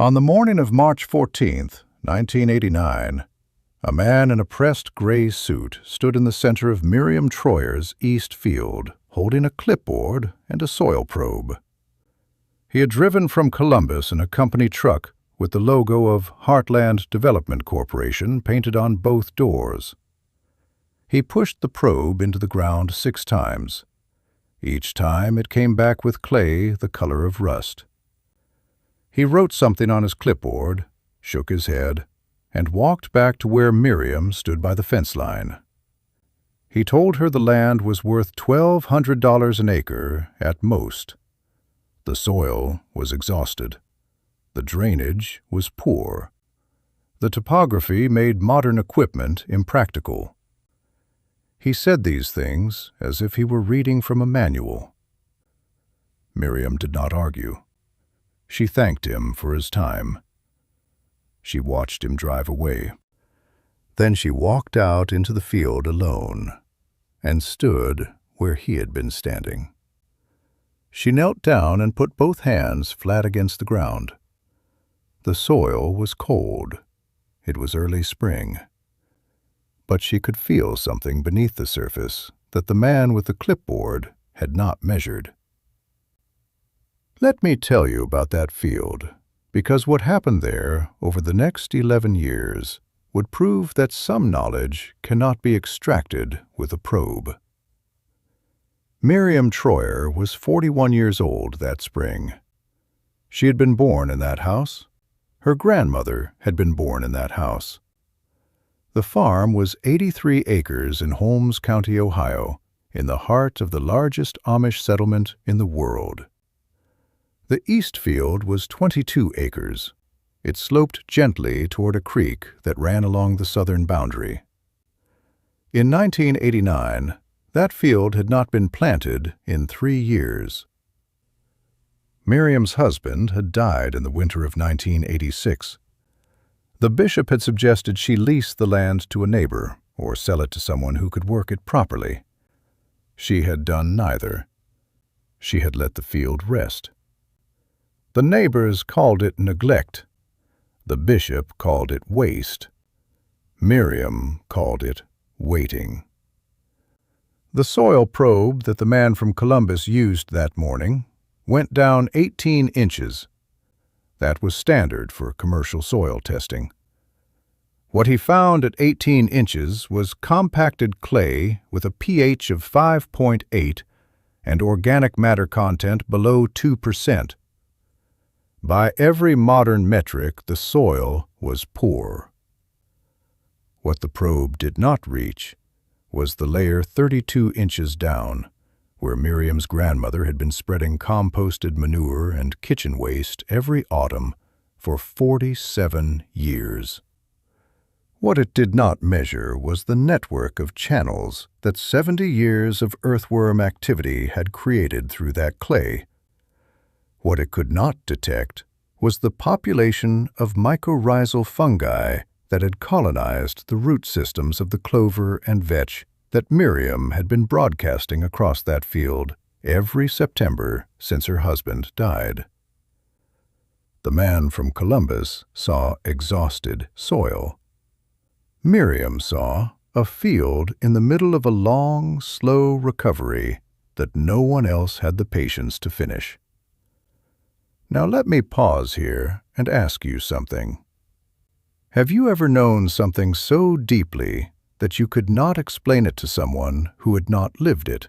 On the morning of March 14th, 1989, a man in a pressed gray suit stood in the center of Miriam Troyer's east field, holding a clipboard and a soil probe. He had driven from Columbus in a company truck with the logo of Heartland Development Corporation painted on both doors. He pushed the probe into the ground 6 times. Each time it came back with clay the color of rust. He wrote something on his clipboard, shook his head, and walked back to where Miriam stood by the fence line. He told her the land was worth $1,200 an acre at most. The soil was exhausted. The drainage was poor. The topography made modern equipment impractical. He said these things as if he were reading from a manual. Miriam did not argue. She thanked him for his time. She watched him drive away. Then she walked out into the field alone and stood where he had been standing. She knelt down and put both hands flat against the ground. The soil was cold. It was early spring. But she could feel something beneath the surface that the man with the clipboard had not measured. Let me tell you about that field, because what happened there over the next 11 years would prove that some knowledge cannot be extracted with a probe. Miriam Troyer was 41 years old that spring. She had been born in that house. Her grandmother had been born in that house. The farm was 83 acres in Holmes County, Ohio, in the heart of the largest Amish settlement in the world. The east field was 22 acres. It sloped gently toward a creek that ran along the southern boundary. In 1989, that field had not been planted in 3 years. Miriam's husband had died in the winter of 1986. The bishop had suggested she lease the land to a neighbor or sell it to someone who could work it properly. She had done neither. She had let the field rest. The neighbors called it neglect. The bishop called it waste. Miriam called it waiting. The soil probe that the man from Columbus used that morning went down 18 inches. That was standard for commercial soil testing. What he found at 18 inches was compacted clay with a pH of 5.8 and organic matter content below 2%. By every modern metric, the soil was poor. What the probe did not reach was the layer 32 inches down, where Miriam's grandmother had been spreading composted manure and kitchen waste every autumn for 47 years. What it did not measure was the network of channels that 70 years of earthworm activity had created through that clay. What it could not detect was the population of mycorrhizal fungi that had colonized the root systems of the clover and vetch that Miriam had been broadcasting across that field every September since her husband died. The man from Columbus saw exhausted soil. Miriam saw a field in the middle of a long, slow recovery that no one else had the patience to finish. Now let me pause here and ask you something. Have you ever known something so deeply that you could not explain it to someone who had not lived it?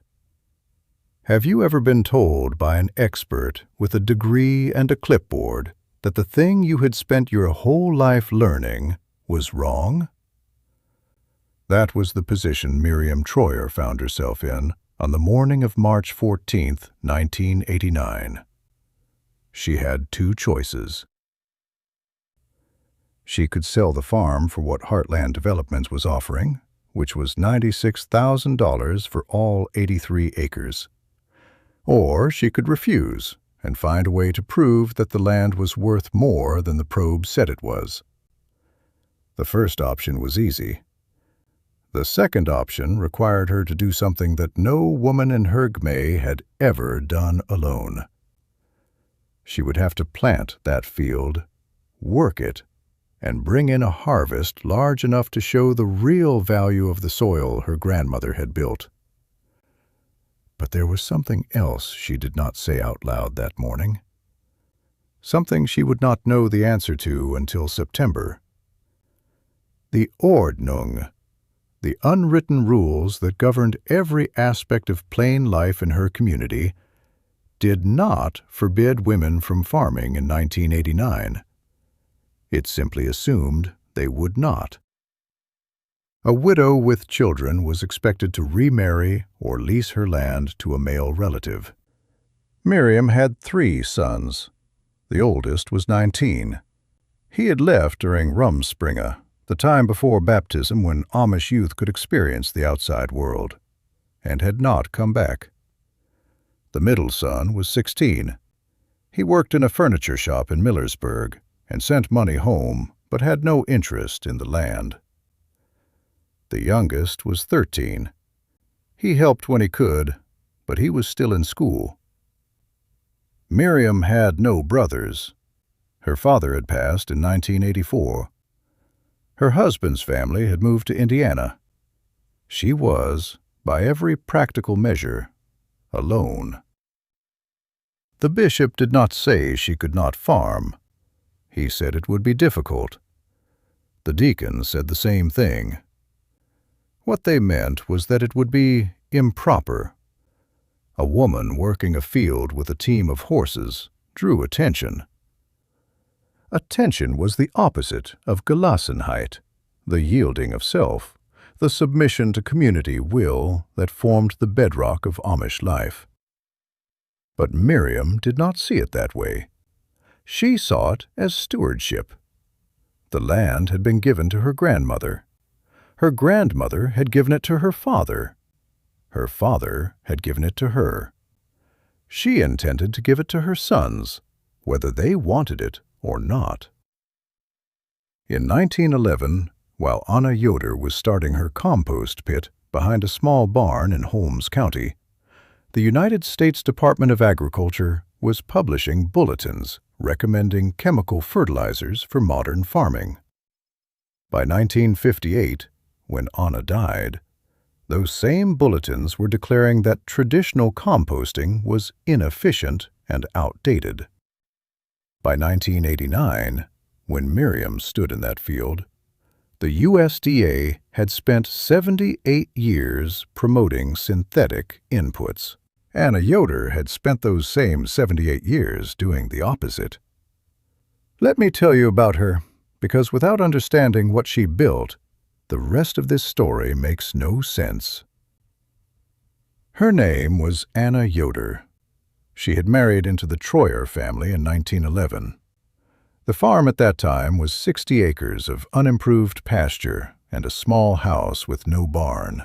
Have you ever been told by an expert with a degree and a clipboard that the thing you had spent your whole life learning was wrong? That was the position Miriam Troyer found herself in on the morning of March 14th, 1989. She had 2 choices. She could sell the farm for what Heartland Development was offering, which was $96,000 for all 83 acres. Or she could refuse and find a way to prove that the land was worth more than the probe said it was. The first option was easy. The second option required her to do something that no woman in her Gmay had ever done alone. She would have to plant that field work it, and bring in a harvest large enough to show the real value of the soil her grandmother had built. But there was something else she did not say out loud that morning. Something she would not know the answer to until September. The Ordnung, the unwritten rules that governed every aspect of plain life in her community, did not forbid women from farming in 1989. It simply assumed they would not. A widow with children was expected to remarry or lease her land to a male relative. Miriam had 3 sons. The oldest was 19. He had left during Rumspringa, the time before baptism when Amish youth could experience the outside world, and had not come back. The middle son was 16. He worked in a furniture shop in Millersburg and sent money home, but had no interest in the land. The youngest was 13. He helped when he could, but he was still in school. Miriam had no brothers. Her father had passed in 1984. Her husband's family had moved to Indiana. She was, by every practical measure, alone. The bishop did not say she could not farm. He said it would be difficult. The deacon said the same thing. What they meant was that it would be improper. A woman working a field with a team of horses drew attention. Attention was the opposite of Gelassenheit, the yielding of self, the submission to community will that formed the bedrock of Amish life. But Miriam did not see it that way. She saw it as stewardship. The land had been given to her grandmother. Her grandmother had given it to her father. Her father had given it to her. She intended to give it to her sons, whether they wanted it or not. In 1911, while Anna Yoder was starting her compost pit behind a small barn in Holmes County, the United States Department of Agriculture was publishing bulletins recommending chemical fertilizers for modern farming. By 1958, when Anna died, those same bulletins were declaring that traditional composting was inefficient and outdated. By 1989, when Miriam stood in that field, the USDA had spent 78 years promoting synthetic inputs. Anna Yoder had spent those same 78 years doing the opposite. Let me tell you about her, because without understanding what she built, the rest of this story makes no sense. Her name was Anna Yoder. She had married into the Troyer family in 1911. The farm at that time was 60 acres of unimproved pasture and a small house with no barn.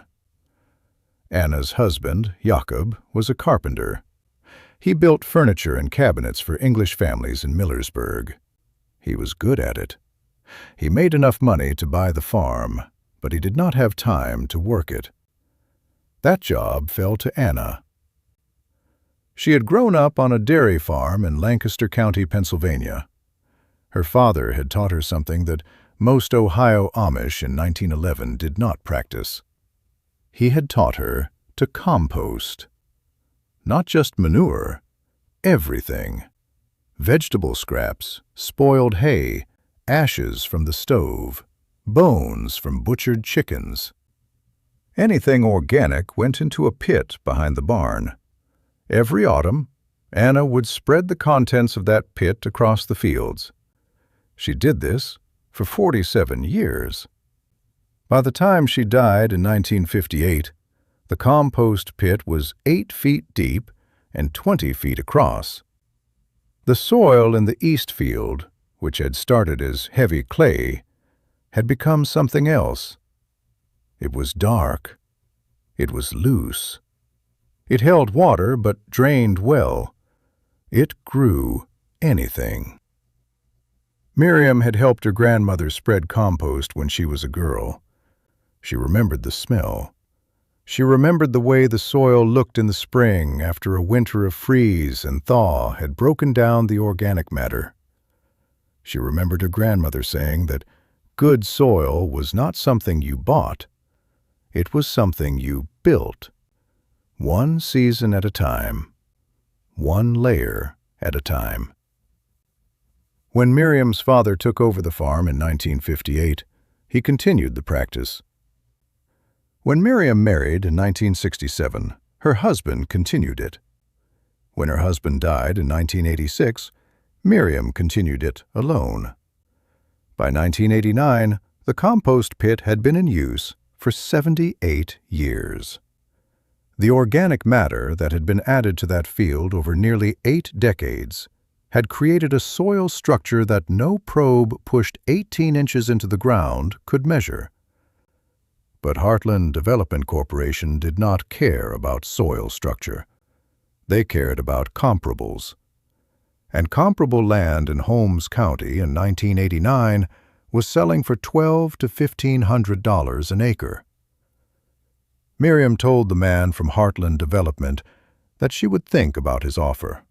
Anna's husband, Jakob, was a carpenter. He built furniture and cabinets for English families in Millersburg. He was good at it. He made enough money to buy the farm, but he did not have time to work it. That job fell to Anna. She had grown up on a dairy farm in Lancaster County, Pennsylvania. Her father had taught her something that most Ohio Amish in 1911 did not practice. He had taught her to compost. Not just manure, everything. Vegetable scraps, spoiled hay, ashes from the stove, bones from butchered chickens. Anything organic went into a pit behind the barn. Every autumn, Anna would spread the contents of that pit across the fields. She did this for 47 years. By the time she died in 1958, the compost pit was 8 feet deep and 20 feet across. The soil in the east field, which had started as heavy clay, had become something else. It was dark. It was loose. It held water but drained well. It grew anything. Miriam had helped her grandmother spread compost when she was a girl. She remembered the smell. She remembered the way the soil looked in the spring after a winter of freeze and thaw had broken down the organic matter. She remembered her grandmother saying that good soil was not something you bought, it was something you built, one season at a time, one layer at a time. When Miriam's father took over the farm in 1958, he continued the practice. When Miriam married in 1967, her husband continued it. When her husband died in 1986, Miriam continued it alone. By 1989, the compost pit had been in use for 78 years. The organic matter that had been added to that field over nearly 8 decades had created a soil structure that no probe pushed 18 inches into the ground could measure. But Heartland Development Corporation did not care about soil structure. They cared about comparables. And comparable land in Holmes County in 1989 was selling for $1,200 to $1,500 an acre. Miriam told the man from Heartland Development that she would think about his offer.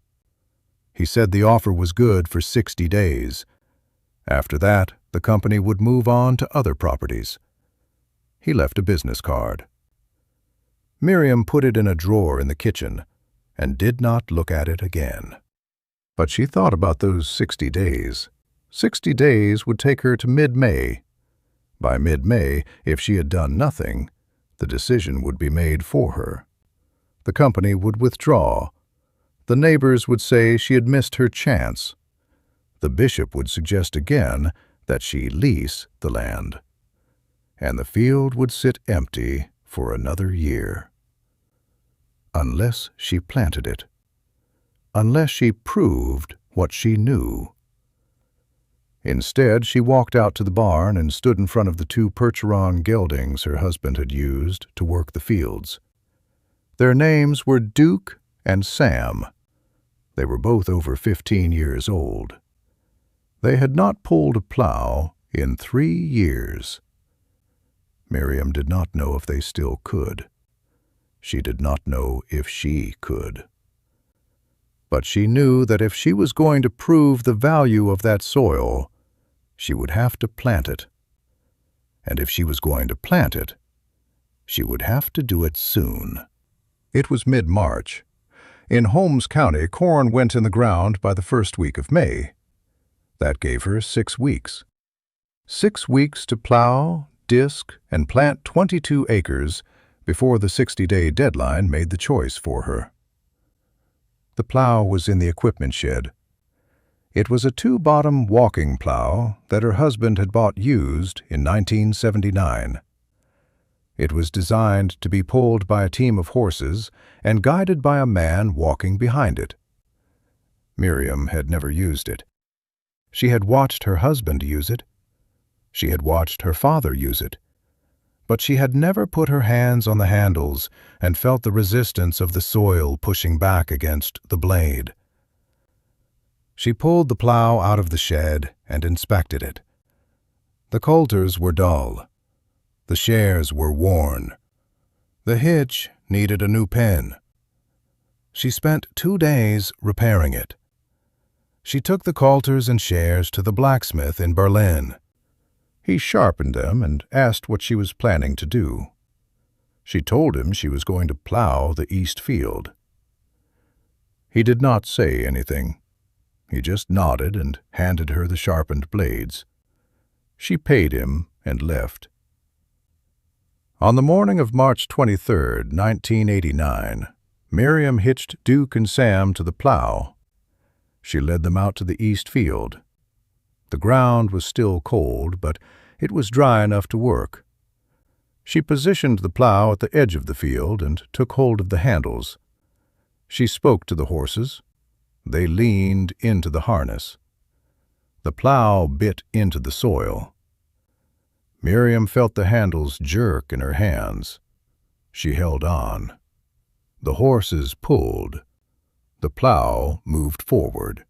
He said the offer was good for 60 days. After that, the company would move on to other properties. He left a business card. Miriam put it in a drawer in the kitchen and did not look at it again. But she thought about those 60 days. 60 days would take her to mid-May. By mid-May, if she had done nothing, the decision would be made for her. The company would withdraw. The neighbors would say she had missed her chance. The bishop would suggest again that she lease the land. And the field would sit empty for another year. Unless she planted it. Unless she proved what she knew. Instead, she walked out to the barn and stood in front of the 2 Percheron geldings her husband had used to work the fields. Their names were Duke and Sam. They were both over 15 years old. They had not pulled a plow in 3 years. Miriam did not know if they still could. She did not know if she could. But she knew that if she was going to prove the value of that soil, she would have to plant it. And if she was going to plant it, she would have to do it soon. It was mid-March. In Holmes County, corn went in the ground by the first week of May. That gave her 6 weeks. 6 weeks to plow, disc, and plant 22 acres before the 60-day deadline made the choice for her. The plow was in the equipment shed. It was a 2-bottom walking plow that her husband had bought used in 1979. It was designed to be pulled by a team of horses and guided by a man walking behind it. Miriam had never used it. She had watched her husband use it. She had watched her father use it. But she had never put her hands on the handles and felt the resistance of the soil pushing back against the blade. She pulled the plow out of the shed and inspected it. The coulters were dull. The shares were worn. The hitch needed a new pin. She spent 2 days repairing it. She took the coulters and shares to the blacksmith in Berlin. He sharpened them and asked what she was planning to do. She told him she was going to plow the east field. He did not say anything. He just nodded and handed her the sharpened blades. She paid him and left. On the morning of March 23, 1989, Miriam hitched Duke and Sam to the plow. She led them out to the east field. The ground was still cold, but it was dry enough to work. She positioned the plow at the edge of the field and took hold of the handles. She spoke to the horses. They leaned into the harness. The plow bit into the soil. Miriam felt the handles jerk in her hands. She held on. The horses pulled. The plow moved forward.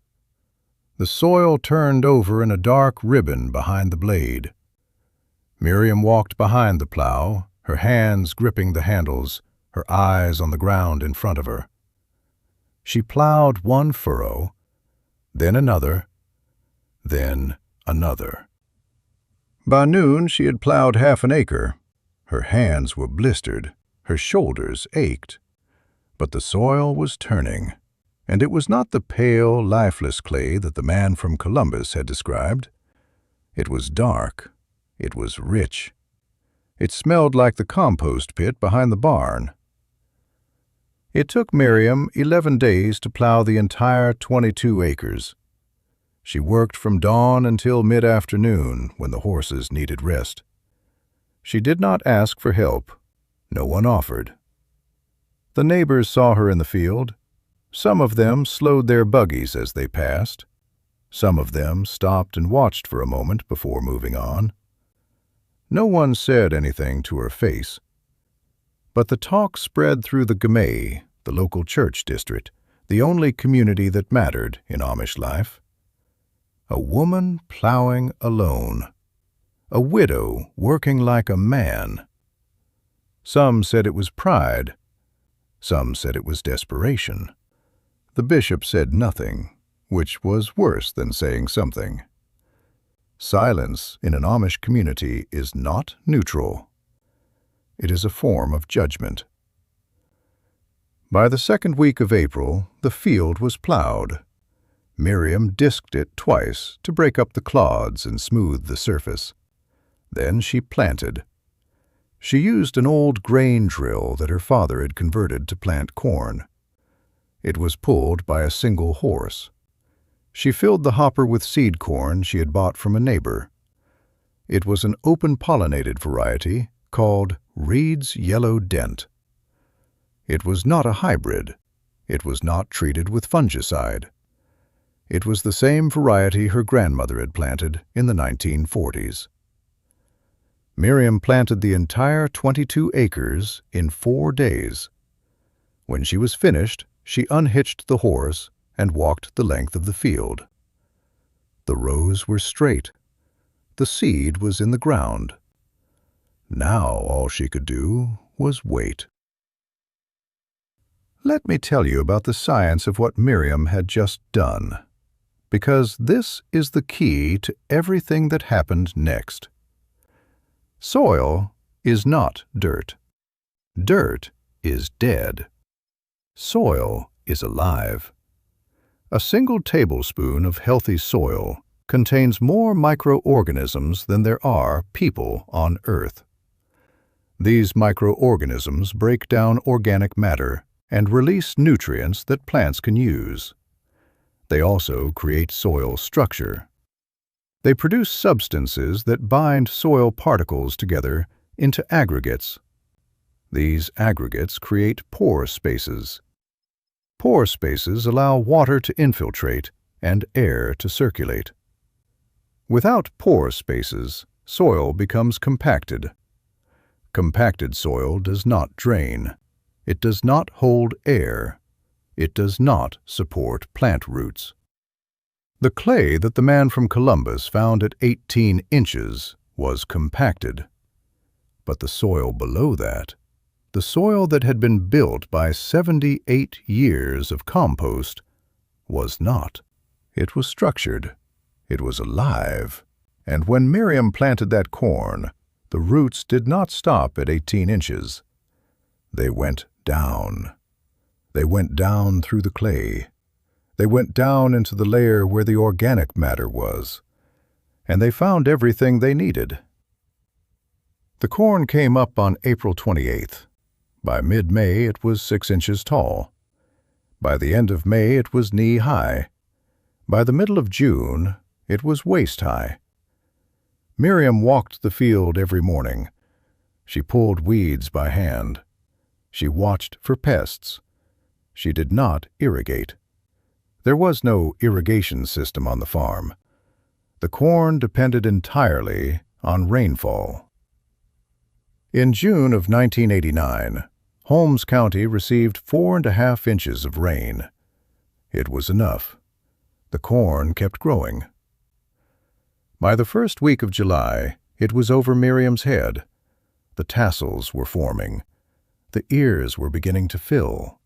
The soil turned over in a dark ribbon behind the blade. Miriam walked behind the plow, her hands gripping the handles, her eyes on the ground in front of her. She plowed one furrow, then another, then another. By noon, she had plowed half an acre. Her hands were blistered, her shoulders ached. But the soil was turning, and it was not the pale, lifeless clay that the man from Columbus had described. It was dark. It was rich. It smelled like the compost pit behind the barn. It took Miriam 11 days to plow the entire 22 acres. She worked from dawn until mid-afternoon when the horses needed rest. She did not ask for help. No one offered. The neighbors saw her in the field. Some of them slowed their buggies as they passed. Some of them stopped and watched for a moment before moving on. No one said anything to her face. But the talk spread through the Gmay, the local church district, the only community that mattered in Amish life. A woman plowing alone. A widow working like a man. Some said it was pride. Some said it was desperation. The bishop said nothing, which was worse than saying something. Silence in an Amish community is not neutral. It is a form of judgment. By the second week of April, the field was plowed. Miriam disked it twice to break up the clods and smooth the surface. Then she planted. She used an old grain drill that her father had converted to plant corn. It was pulled by a single horse. She filled the hopper with seed corn she had bought from a neighbor. It was an open-pollinated variety called Reed's Yellow Dent. It was not a hybrid. It was not treated with fungicide. It was the same variety her grandmother had planted in the 1940s. Miriam planted the entire 22 acres in 4 days. When she was finished, she unhitched the horse and walked the length of the field. The rows were straight. The seed was in the ground. Now all she could do was wait. Let me tell you about the science of what Miriam had just done, because this is the key to everything that happened next. Soil is not dirt. Dirt is dead. Soil is alive. A single tablespoon of healthy soil contains more microorganisms than there are people on Earth. These microorganisms break down organic matter and release nutrients that plants can use. They also create soil structure. They produce substances that bind soil particles together into aggregates. These aggregates create pore spaces. Pore spaces allow water to infiltrate and air to circulate. Without pore spaces, soil becomes compacted. Compacted soil does not drain. It does not hold air. It does not support plant roots. The clay that the man from Columbus found at 18 inches was compacted. But the soil below that, the soil that had been built by 78 years of compost, was not. It was structured. It was alive. And when Miriam planted that corn, the roots did not stop at 18 inches. They went down. They went down through the clay. They went down into the layer where the organic matter was, and they found everything they needed. The corn came up on April 28th. By mid-May, it was 6 inches tall. By the end of May, it was knee-high. By the middle of June, it was waist-high. Miriam walked the field every morning. She pulled weeds by hand. She watched for pests. She did not irrigate. There was no irrigation system on the farm. The corn depended entirely on rainfall. In June of 1989, Holmes County received 4.5 inches of rain. It was enough. The corn kept growing. By the first week of July, it was over Miriam's head. The tassels were forming. The ears were beginning to fill.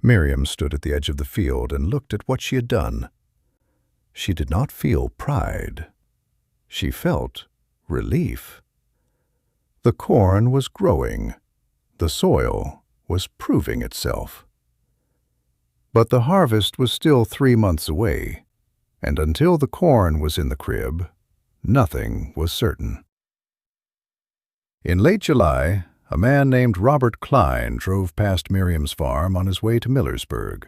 Miriam stood at the edge of the field and looked at what she had done. She did not feel pride. She felt relief. The corn was growing. The soil was proving itself. But the harvest was still 3 months away, and until the corn was in the crib, nothing was certain. In late July, a man named Robert Klein drove past Miriam's farm on his way to Millersburg.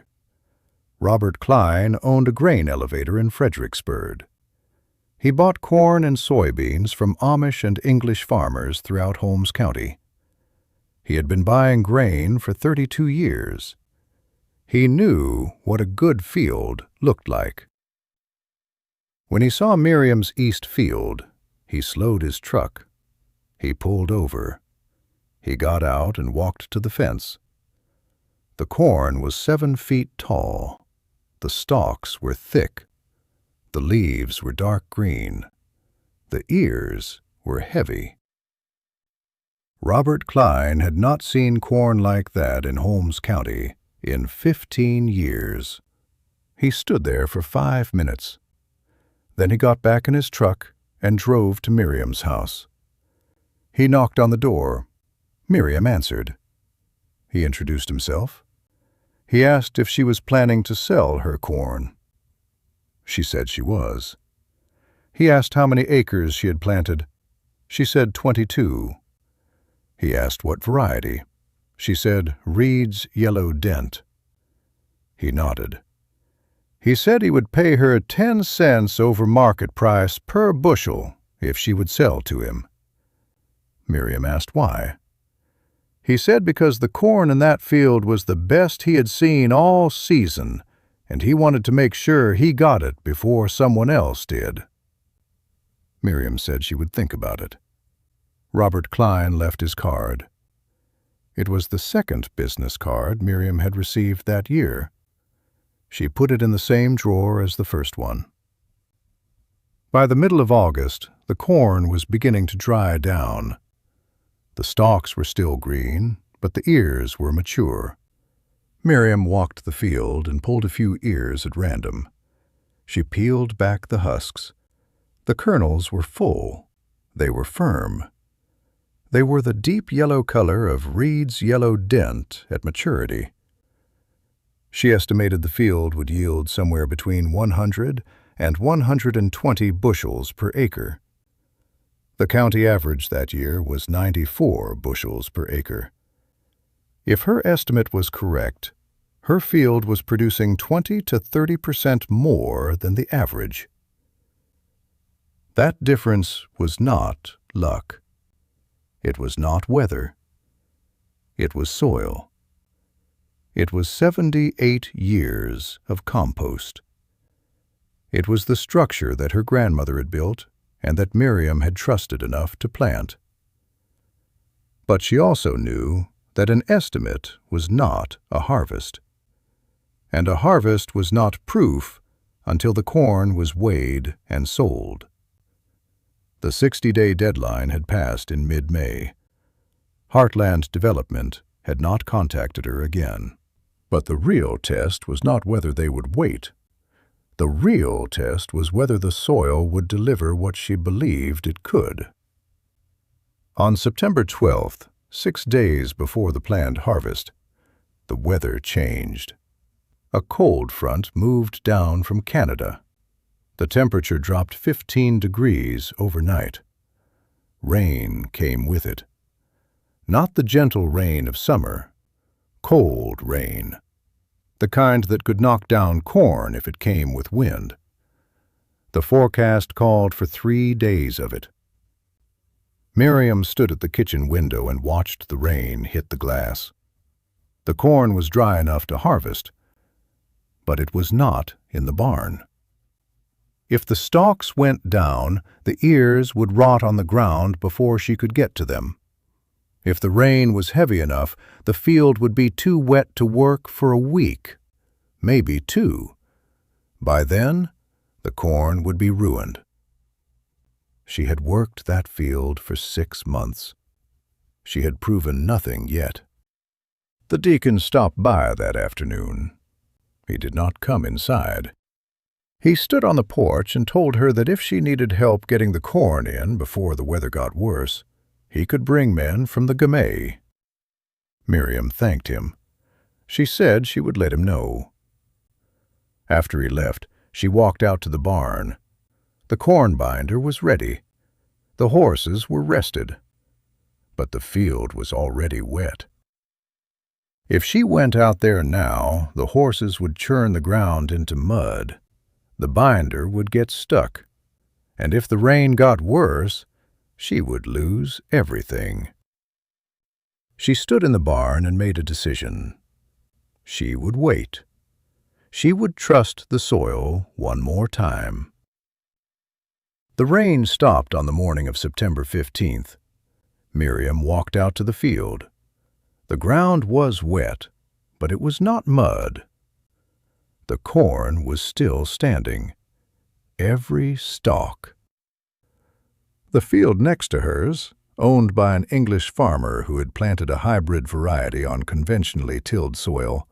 Robert Klein owned a grain elevator in Fredericksburg. He bought corn and soybeans from Amish and English farmers throughout Holmes County. He had been buying grain for 32 years. He knew what a good field looked like. When he saw Miriam's east field, he slowed his truck. He pulled over. He got out and walked to the fence. The corn was 7 feet tall. The stalks were thick. The leaves were dark green. The ears were heavy. Robert Klein had not seen corn like that in Holmes County in 15 years. He stood there for 5 minutes. Then he got back in his truck and drove to Miriam's house. He knocked on the door. Miriam answered. He introduced himself. He asked if she was planning to sell her corn. She said she was. He asked how many acres she had planted. She said 22. He asked what variety. She said Reed's Yellow Dent. He nodded. He said he would pay her 10 cents over market price per bushel if she would sell to him. Miriam asked why. He said because the corn in that field was the best he had seen all season, and he wanted to make sure he got it before someone else did. Miriam said she would think about it. Robert Klein left his card. It was the second business card Miriam had received that year. She put it in the same drawer as the first one. By the middle of August, the corn was beginning to dry down. The stalks were still green, but the ears were mature. Miriam walked the field and pulled a few ears at random. She peeled back the husks. The kernels were full. They were firm. They were the deep yellow color of Reed's Yellow Dent at maturity. She estimated the field would yield somewhere between 100 and 120 bushels per acre. The county average that year was 94 bushels per acre. If her estimate was correct, her field was producing 20 to 30% more than the average. That difference was not luck. It was not weather. It was soil. It was 78 years of compost. It was the structure that her grandmother had built and that Miriam had trusted enough to plant. But she also knew that an estimate was not a harvest, and a harvest was not proof until the corn was weighed and sold. The 60-day deadline had passed in mid-May. Heartland Development had not contacted her again. But the real test was not whether they would wait. The real test was whether the soil would deliver what she believed it could. On September 12th, 6 days before the planned harvest, the weather changed. A cold front moved down from Canada. The temperature dropped 15 degrees overnight. Rain came with it. Not the gentle rain of summer, cold rain. The kind that could knock down corn if it came with wind. The forecast called for 3 days of it. Miriam stood at the kitchen window and watched the rain hit the glass. The corn was dry enough to harvest, but it was not in the barn. If the stalks went down, the ears would rot on the ground before she could get to them. If the rain was heavy enough, the field would be too wet to work for a week, maybe 2. By then, the corn would be ruined. She had worked that field for 6 months. She had proven nothing yet. The deacon stopped by that afternoon. He did not come inside. He stood on the porch and told her that if she needed help getting the corn in before the weather got worse, he could bring men from the Gmay. Miriam thanked him. She said she would let him know. After he left, she walked out to the barn. The corn binder was ready. The horses were rested. But the field was already wet. If she went out there now, the horses would churn the ground into mud. The binder would get stuck. And if the rain got worse, she would lose everything. She stood in the barn and made a decision. She would wait. She would trust the soil one more time. The rain stopped on the morning of September 15th. Miriam walked out to the field. The ground was wet, but it was not mud. The corn was still standing, every stalk. The field next to hers, owned by an English farmer who had planted a hybrid variety on conventionally tilled soil,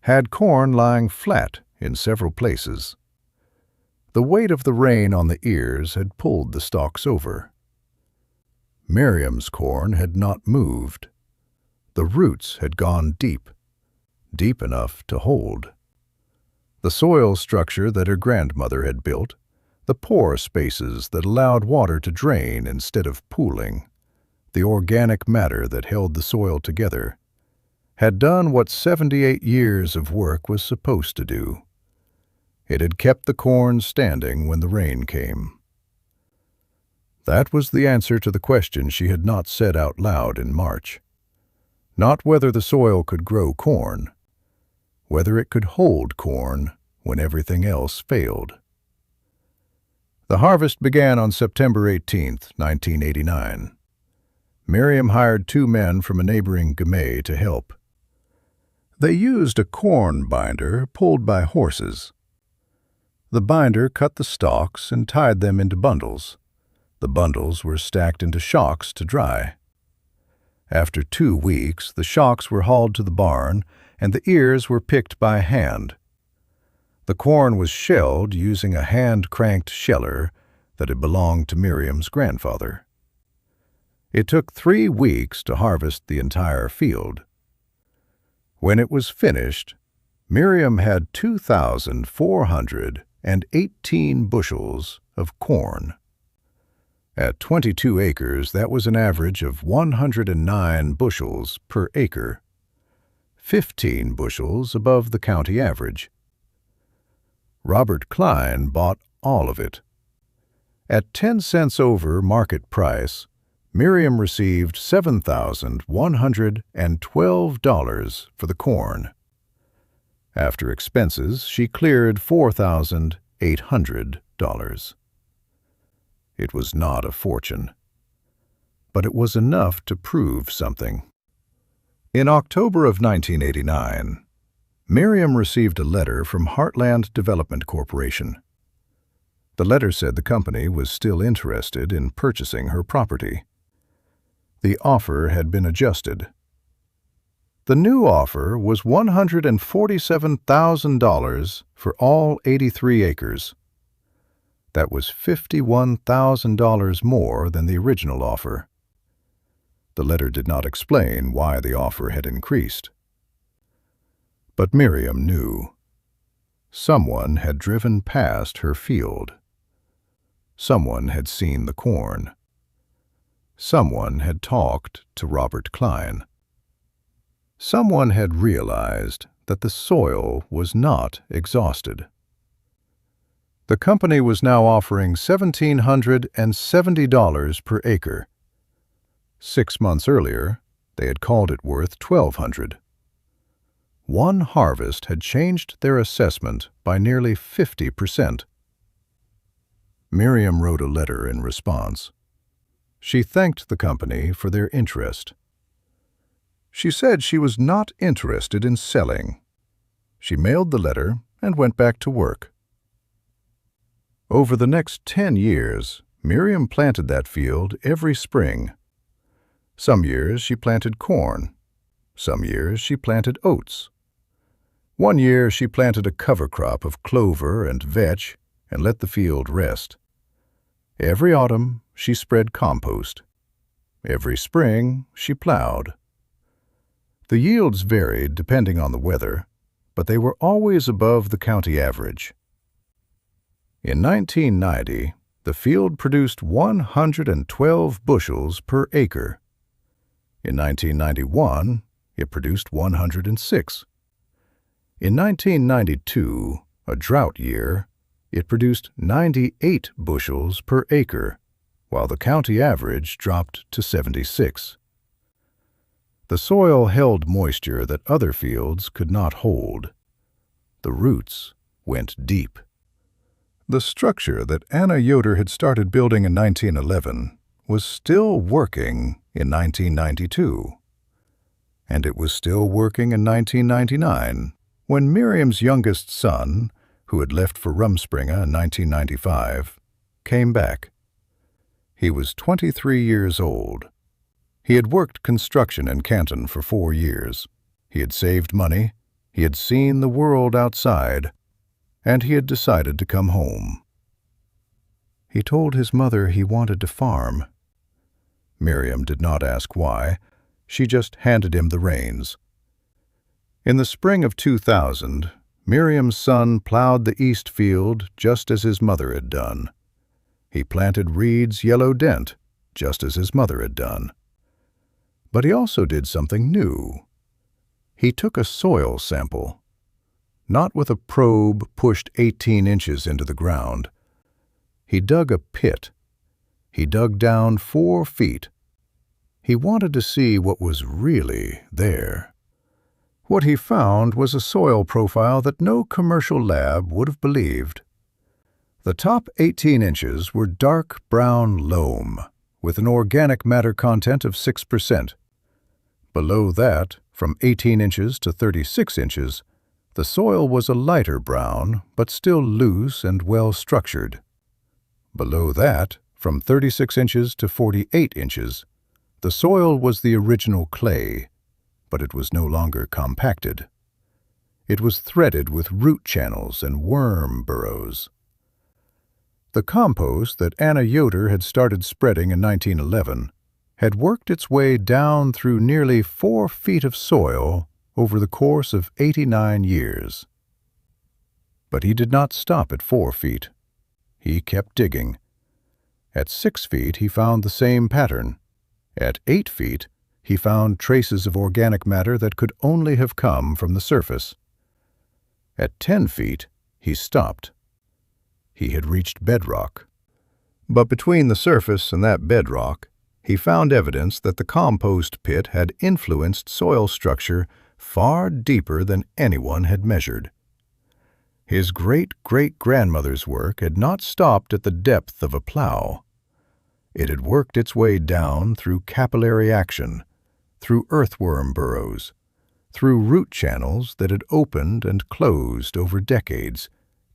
had corn lying flat in several places. The weight of the rain on the ears had pulled the stalks over. Miriam's corn had not moved. The roots had gone deep, deep enough to hold. The soil structure that her grandmother had built, the pore spaces that allowed water to drain instead of pooling, the organic matter that held the soil together, had done what 78 years of work was supposed to do. It had kept the corn standing when the rain came. That was the answer to the question she had not said out loud in March. Not whether the soil could grow corn, whether it could hold corn when everything else failed. The harvest began on September 18, 1989. Miriam hired 2 men from a neighboring Gmay to help. They used a corn binder pulled by horses. The binder cut the stalks and tied them into bundles. The bundles were stacked into shocks to dry. After 2 weeks, the shocks were hauled to the barn and the ears were picked by hand. The corn was shelled using a hand-cranked sheller that had belonged to Miriam's grandfather. It took 3 weeks to harvest the entire field. When it was finished, Miriam had 2,418 bushels of corn. At 22 acres, that was an average of 109 bushels per acre, 15 bushels above the county average. Robert Klein bought all of it. At 10 cents over market price, Miriam received $7,112 for the corn. After expenses, she cleared $4,800. It was not a fortune, but it was enough to prove something. In October of 1989, Miriam received a letter from Heartland Development Corporation. The letter said the company was still interested in purchasing her property. The offer had been adjusted. The new offer was $147,000 for all 83 acres. That was $51,000 more than the original offer. The letter did not explain why the offer had increased. But Miriam knew. Someone had driven past her field. Someone had seen the corn. Someone had talked to Robert Klein. Someone had realized that the soil was not exhausted. The company was now offering $1,770 per acre. 6 months earlier, they had called it worth $1,200. One harvest had changed their assessment by nearly 50%. Miriam wrote a letter in response. She thanked the company for their interest. She said she was not interested in selling. She mailed the letter and went back to work. Over the next 10 years, Miriam planted that field every spring. Some years she planted corn. Some years she planted oats. One year she planted a cover crop of clover and vetch and let the field rest. Every autumn she spread compost. Every spring she plowed. The yields varied depending on the weather, but they were always above the county average. In 1990, the field produced 112 bushels per acre. In 1991, it produced 106. In 1992, a drought year, it produced 98 bushels per acre, while the county average dropped to 76. The soil held moisture that other fields could not hold. The roots went deep. The structure that Anna Yoder had started building in 1911 was still working in 1992. And it was still working in 1999 when Miriam's youngest son, who had left for Rumspringa in 1995, came back. He was 23 years old. He had worked construction in Canton for 4 years. He had saved money, he had seen the world outside, and he had decided to come home. He told his mother he wanted to farm. Miriam did not ask why. She just handed him the reins. In the spring of 2000, Miriam's son plowed the east field just as his mother had done. He planted Reed's yellow dent, just as his mother had done. But he also did something new. He took a soil sample. Not with a probe pushed 18 inches into the ground. He dug a pit. He dug down 4 feet. He wanted to see what was really there. What he found was a soil profile that no commercial lab would have believed. The top 18 inches were dark brown loam, with an organic matter content of 6%. Below that, from 18 inches to 36 inches, the soil was a lighter brown, but still loose and well-structured. Below that, from 36 inches to 48 inches, the soil was the original clay, but it was no longer compacted. It was threaded with root channels and worm burrows. The compost that Anna Yoder had started spreading in 1911 had worked its way down through nearly 4 feet of soil over the course of 89 years. But he did not stop at 4 feet. He kept digging. At 6 feet he found the same pattern. At 8 feet he found traces of organic matter that could only have come from the surface. At 10 feet he stopped. He had reached bedrock. But between the surface and that bedrock, he found evidence that the compost pit had influenced soil structure far deeper than anyone had measured. His great-great-grandmother's work had not stopped at the depth of a plow. It had worked its way down through capillary action, through earthworm burrows, through root channels that had opened and closed over decades,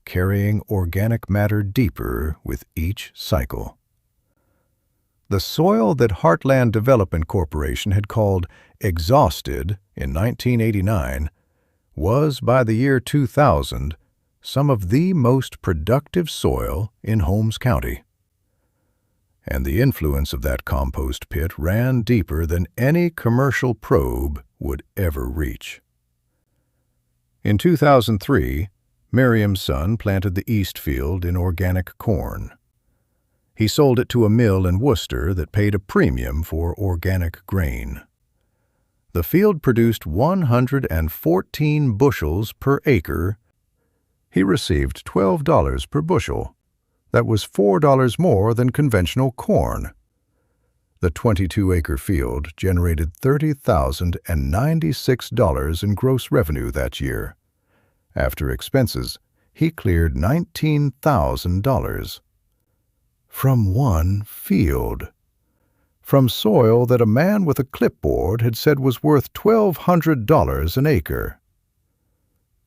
carrying organic matter deeper with each cycle. The soil that Heartland Development Corporation had called exhausted in 1989 was, by the year 2000, some of the most productive soil in Holmes County. And the influence of that compost pit ran deeper than any commercial probe would ever reach. In 2003, Miriam's son planted the east field in organic corn. He sold it to a mill in Worcester that paid a premium for organic grain. The field produced 114 bushels per acre. He received $12 per bushel. That was $4 more than conventional corn. The 22-acre field generated $30,096 in gross revenue that year. After expenses, he cleared $19,000. From one field. From soil that a man with a clipboard had said was worth $1,200 an acre.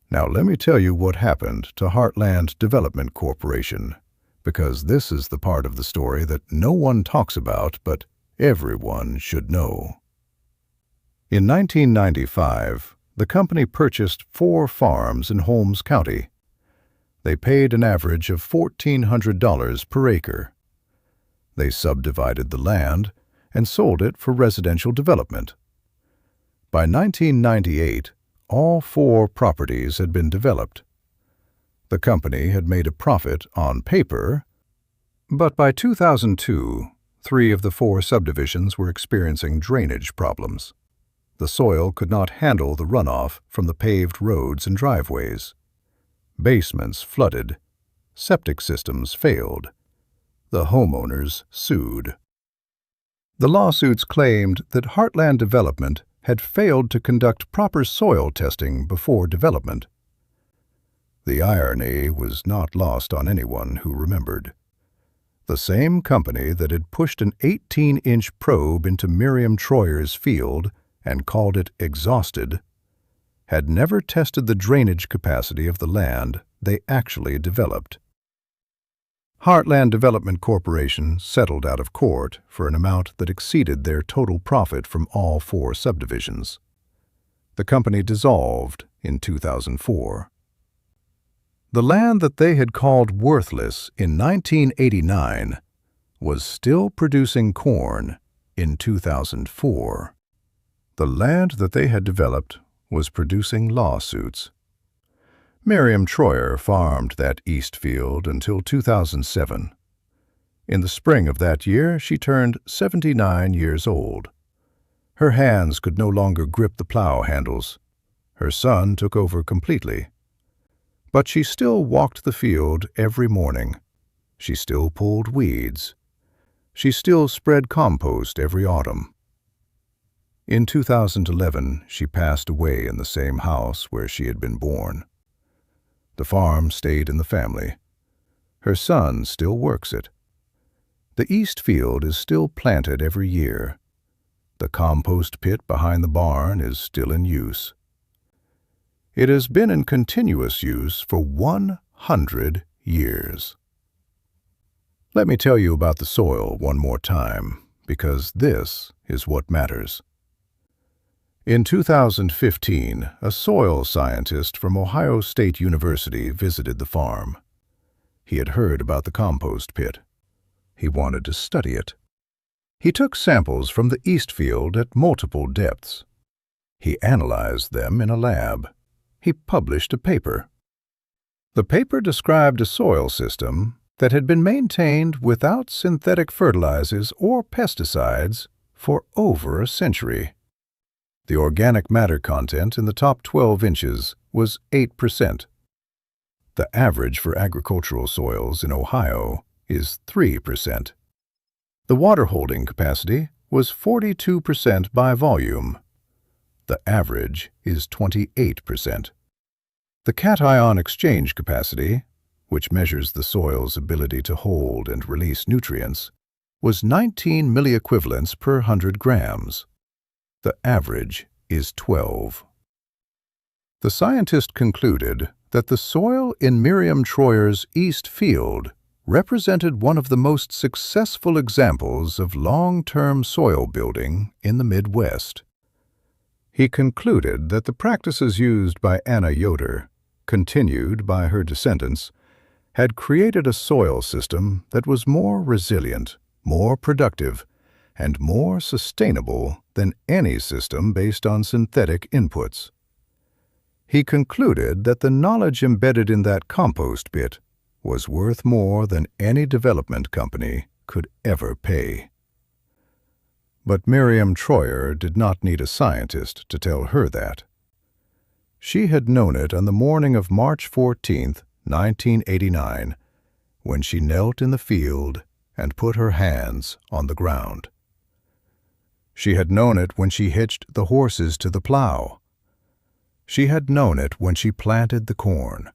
Now let me tell you what happened to Heartland Development Corporation, because this is the part of the story that no one talks about, but everyone should know. In 1995, the company purchased 4 farms in Holmes County. They paid an average of $1,400 per acre. They subdivided the land and sold it for residential development. By 1998, all 4 properties had been developed. The company had made a profit on paper, but by 2002, 3 of the 4 subdivisions were experiencing drainage problems. The soil could not handle the runoff from the paved roads and driveways. Basements flooded. Septic systems failed. The homeowners sued. The lawsuits claimed that Heartland Development had failed to conduct proper soil testing before development. The irony was not lost on anyone who remembered. The same company that had pushed an 18-inch probe into Miriam Troyer's field and called it exhausted had never tested the drainage capacity of the land they actually developed. Heartland Development Corporation settled out of court for an amount that exceeded their total profit from all 4 subdivisions. The company dissolved in 2004. The land that they had called worthless in 1989 was still producing corn in 2004. The land that they had developed was producing lawsuits. Miriam Troyer farmed that east field until 2007. In the spring of that year, she turned 79 years old. Her hands could no longer grip the plow handles. Her son took over completely. But she still walked the field every morning. She still pulled weeds. She still spread compost every autumn. In 2011, she passed away in the same house where she had been born. The farm stayed in the family. Her son still works it. The east field is still planted every year. The compost pit behind the barn is still in use. It has been in continuous use for 100 years. Let me tell you about the soil one more time, because this is what matters. In 2015, a soil scientist from Ohio State University visited the farm. He had heard about the compost pit. He wanted to study it. He took samples from the east field at multiple depths. He analyzed them in a lab. He published a paper. The paper described a soil system that had been maintained without synthetic fertilizers or pesticides for over a century. The organic matter content in the top 12 inches was 8%. The average for agricultural soils in Ohio is 3%. The water holding capacity was 42% by volume. The average is 28%. The cation exchange capacity, which measures the soil's ability to hold and release nutrients, was 19 milliequivalents per 100 grams. The average is 12. The scientist concluded that the soil in Miriam Troyer's east field represented one of the most successful examples of long-term soil building in the Midwest. He concluded that the practices used by Anna Yoder, continued by her descendants, had created a soil system that was more resilient, more productive, and more sustainable than any system based on synthetic inputs. He concluded that the knowledge embedded in that compost pit was worth more than any development company could ever pay. But Miriam Troyer did not need a scientist to tell her that. She had known it on the morning of March 14, 1989, when she knelt in the field and put her hands on the ground. She had known it when she hitched the horses to the plow. She had known it when she planted the corn.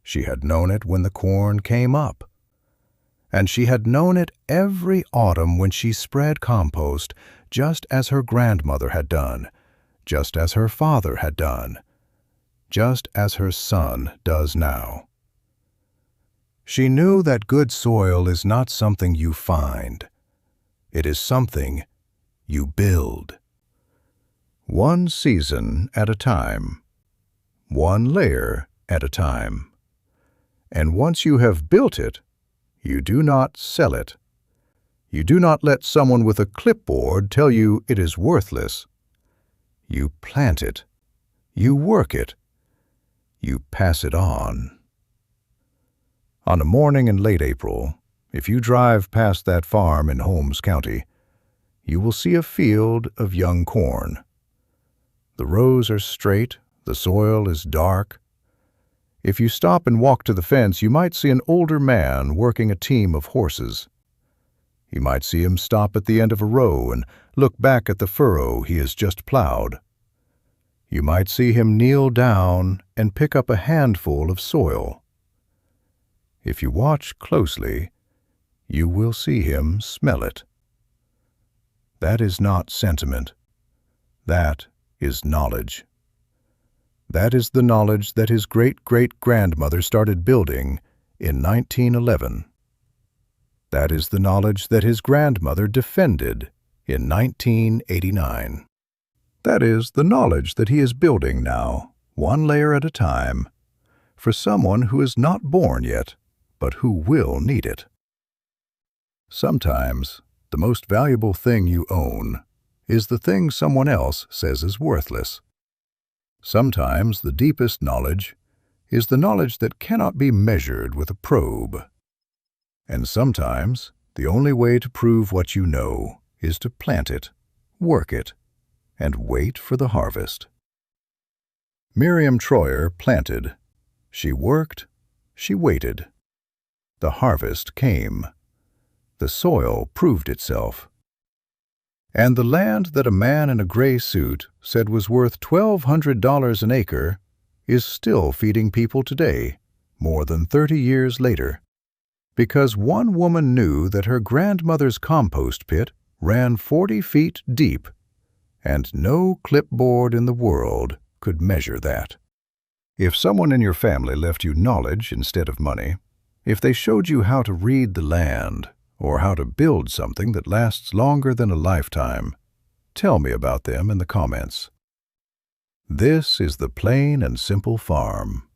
She had known it when the corn came up. And she had known it every autumn when she spread compost, just as her grandmother had done, just as her father had done, just as her son does now. She knew that good soil is not something you find. It is something you build. one season at a time, one layer at a time. And once you have built it, you do not sell it. You do not let someone with a clipboard tell you it is worthless. You plant it. You work it. You pass it on. On a morning in late April, if you drive past that farm in Holmes County, you will see a field of young corn. The rows are straight, the soil is dark. If you stop and walk to the fence, you might see an older man working a team of horses. You might see him stop at the end of a row and look back at the furrow he has just plowed. You might see him kneel down and pick up a handful of soil. If you watch closely, you will see him smell it. That is not sentiment. That is knowledge. That is the knowledge that his great-great-grandmother started building in 1911. That is the knowledge that his grandmother defended in 1989. That is the knowledge that he is building now, one layer at a time, for someone who is not born yet, but who will need it. Sometimes, the most valuable thing you own is the thing someone else says is worthless. Sometimes the deepest knowledge is the knowledge that cannot be measured with a probe. And sometimes the only way to prove what you know is to plant it, work it, and wait for the harvest. Miriam Troyer planted. She worked. She waited. The harvest came. The soil proved itself. And the land that a man in a gray suit said was worth $1,200 an acre is still feeding people today, more than 30 years later, because one woman knew that her grandmother's compost pit ran 40 feet deep, and no clipboard in the world could measure that. If someone in your family left you knowledge instead of money, if they showed you how to read the land, or how to build something that lasts longer than a lifetime, tell me about them in the comments. This is the Plain and Simple Farm.